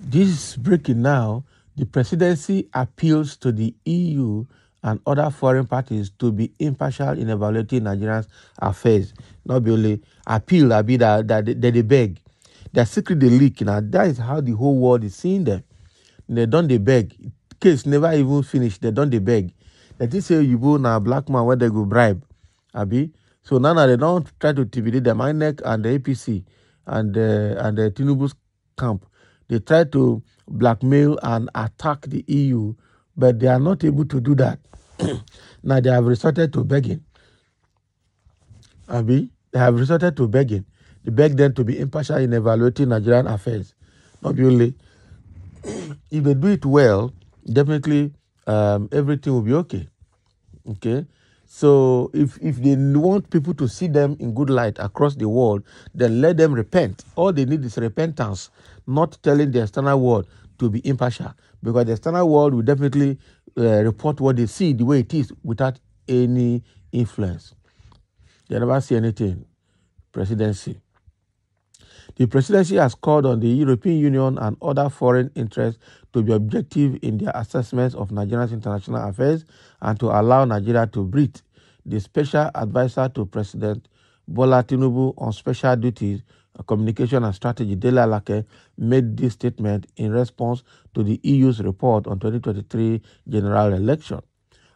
This is breaking now. The presidency appeals to the EU and other foreign parties to be impartial in evaluating Nigeria's affairs. Not be only appeal, I be that they beg. Their secret they leak. Now that is how the whole world is seeing them. They don't they beg. Case never even finished. They don't they beg. That is say you go now black man where they go bribe. Abi. So now they don't try to intimidate the INEC and the APC and the Tinubu's camp. They try to blackmail and attack the EU, but they are not able to do that. Now they have resorted to begging. Abi, they have resorted to begging. They beg them to be impartial in evaluating Nigerian affairs. Not only, if they do it well, definitely everything will be okay. Okay. So if they want people to see them in good light across the world, then let them repent. All they need is repentance, not telling the external world to be impartial, because the external world will definitely report what they see the way it is without any influence. They never see anything. Presidency. The presidency has called on the European Union and other foreign interests to be objective in their assessments of Nigeria's international affairs and to allow Nigeria to breathe. The special advisor to President Bola Tinubu on special duties, communication and strategy, Dele Alake, made this statement in response to the EU's report on 2023 general election.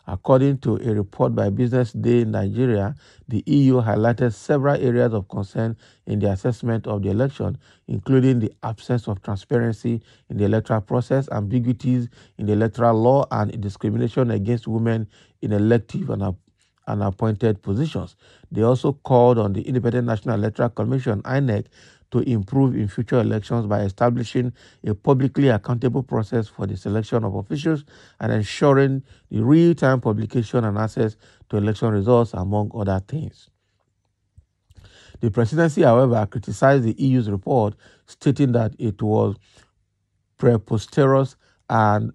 According to a report by Business Day Nigeria, the EU highlighted several areas of concern in the assessment of the election, including the absence of transparency in the electoral process, ambiguities in the electoral law, and discrimination against women in elective and appointed positions. They also called on the Independent National Electoral Commission, INEC, to improve in future elections by establishing a publicly accountable process for the selection of officials and ensuring the real-time publication and access to election results, among other things. The presidency, however, criticized the EU's report, stating that it was preposterous and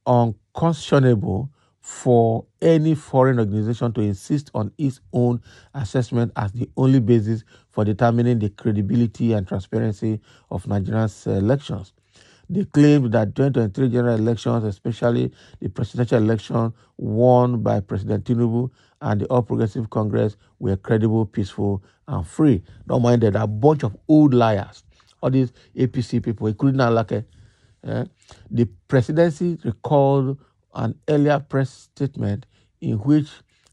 unconscionable for any foreign organization to insist on its own assessment as the only basis for determining the credibility and transparency of Nigeria's elections. They claimed that 2023 general elections, especially the presidential election won by President Tinubu and the All Progressive Congress, were credible, peaceful, and free. Don't mind that a bunch of old liars, all these APC people, including Alake. The presidency recalled an earlier press statement in which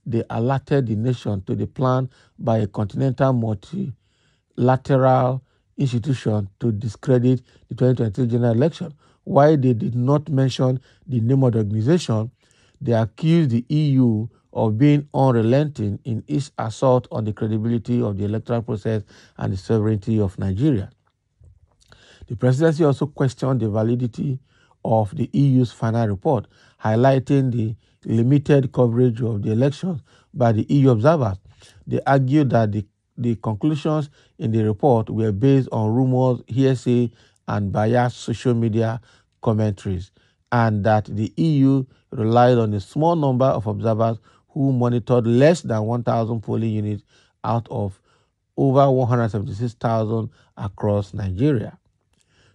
they alerted the nation to the plan by a continental multilateral institution to discredit the 2023 general election. While they did not mention the name of the organization, they accused the EU of being unrelenting in its assault on the credibility of the electoral process and the sovereignty of Nigeria. The presidency also questioned the validity of the EU's final report, highlighting the limited coverage of the elections by the EU observers. They argued that the conclusions in the report were based on rumors, hearsay, and biased social media commentaries, and that the EU relied on a small number of observers who monitored less than 1,000 polling units out of over 176,000 across Nigeria.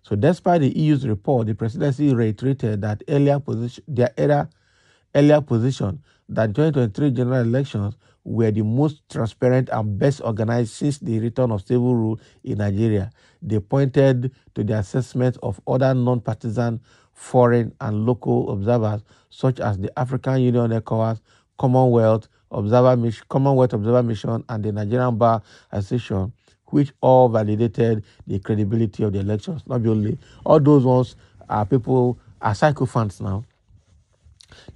So despite the EU's report, the presidency reiterated that earlier position that 2023 general elections were the most transparent and best organized since the return of civil rule in Nigeria. They pointed to the assessment of other non-partisan foreign and local observers, such as the African Union, ECOWAS, Commonwealth Observer Mission, and the Nigerian Bar Association, which all validated the credibility of the elections. Not only all those ones are people are sycophants now.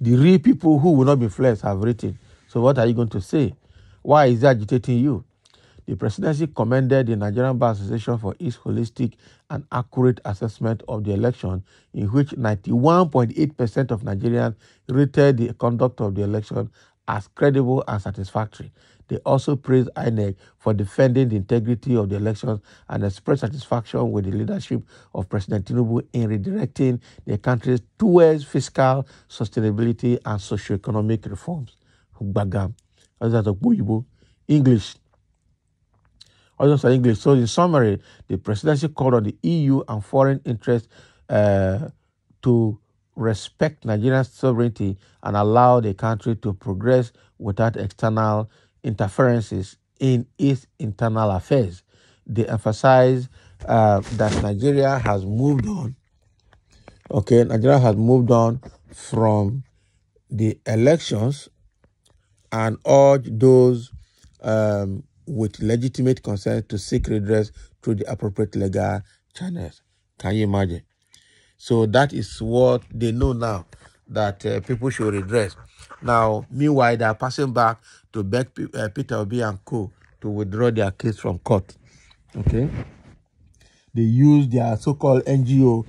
The real people who will not be flesh have written. So what are you going to say? Why is it agitating you? The presidency commended the Nigerian Bar Association for its holistic and accurate assessment of the election, in which 91.8% of Nigerians rated the conduct of the election as credible and satisfactory. They also praised INEC for defending the integrity of the elections and expressed satisfaction with the leadership of President Tinubu in redirecting the country towards fiscal sustainability and socio-economic reforms. English. Audience are English. So in summary, the presidency called on the EU and foreign interests to respect Nigeria's sovereignty and allow the country to progress without external interferences in its internal affairs. They emphasize that Nigeria has moved on. Okay, Nigeria has moved on from the elections and urge those with legitimate concern to seek redress through the appropriate legal channels. Can you imagine? So that is what they know now, that people should redress. Now, meanwhile, they are passing back to beg Peter Obi and co. to withdraw their case from court. Okay? They use their so-called NGO,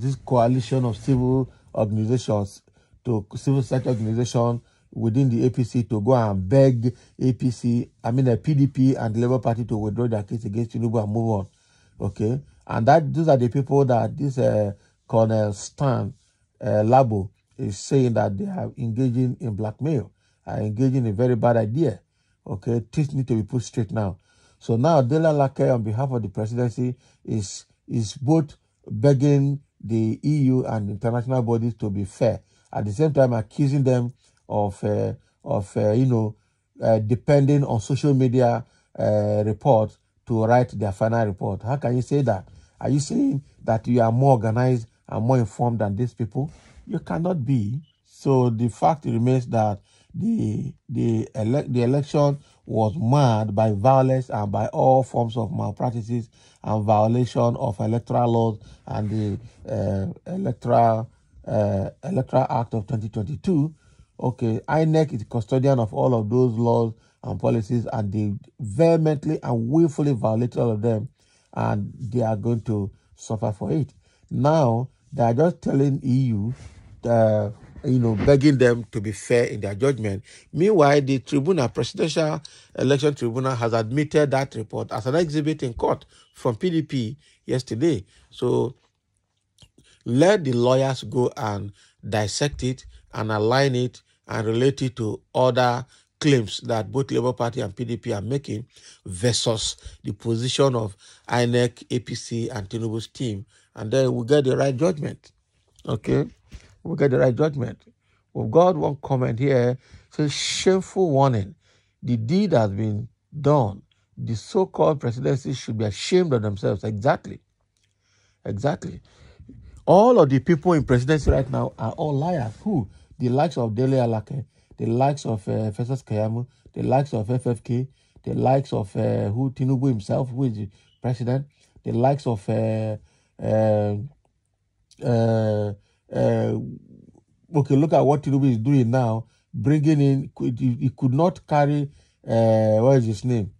this coalition of civil organizations, civil society organization within the APC to go and beg PDP and the Labour Party to withdraw their case against Tinubu and move on. Okay? And those are the people that this Colonel Stan Labo is saying that they are engaging in blackmail, are engaging in a very bad idea. Okay? Things need to be put straight now. So now Dela Lake, on behalf of the presidency, is both begging the EU and international bodies to be fair, at the same time accusing them of depending on social media reports to write their final report. How can you say that? Are you saying that you are more organized and more informed than these people? You cannot be. So the fact remains that the election was marred by violence and by all forms of malpractices and violation of electoral laws and the Electoral Act of 2022. Okay, INEC is custodian of all of those laws and policies, and they vehemently and willfully violated all of them, and they are going to suffer for it. Now, they are just telling EU begging them to be fair in their judgment. Meanwhile, the Presidential Election Tribunal, has admitted that report as an exhibit in court from PDP yesterday. So let the lawyers go and dissect it and align it and relate it to other claims that both Labour Party and PDP are making versus the position of INEC, APC, and Tinubu's team. And then we'll get the right judgment. Okay? We'll get the right judgment. We've got one comment here. Says, shameful warning. The deed has been done. The so-called presidency should be ashamed of themselves. Exactly. Exactly. All of the people in presidency right now are all liars. Who? The likes of Dele Alake, the likes of Festus Keyamo, the likes of FFK, the likes of Tinubu himself, who is the president, the likes of okay, look at what Tinubu is doing now, bringing in, he could not carry, what is his name,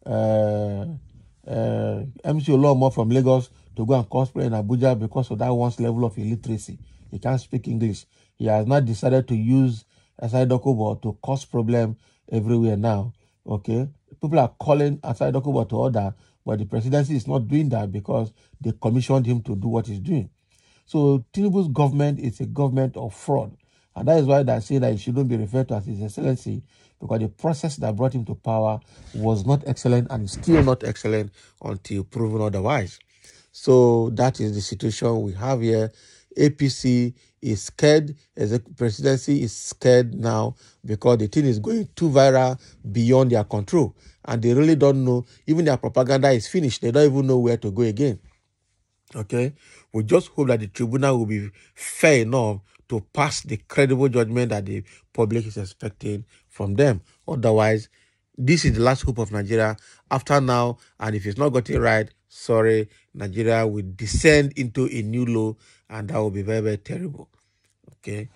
MC Olomo from Lagos to go and cosplay in Abuja because of that one's level of illiteracy. He can't speak English. He has not decided to use Asai Dokubo to cause problem everywhere now. Okay, people are calling Asai Dokubo to order, but the presidency is not doing that because they commissioned him to do what he's doing. So Tinubu's government is a government of fraud. And that is why they say that he shouldn't be referred to as His Excellency, because the process that brought him to power was not excellent and still not excellent until proven otherwise. So that is the situation we have here. APC is scared, as the presidency is scared now because the thing is going too viral beyond their control. And they really don't know, even their propaganda is finished. They don't even know where to go again. Okay, we just hope that the tribunal will be fair enough to pass the credible judgment that the public is expecting from them. Otherwise, this is the last hope of Nigeria. After now, and if it's not got it right, sorry, Nigeria will descend into a new low, and that will be very, very terrible. Okay,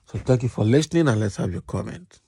so thank you for listening, and let's have your comment.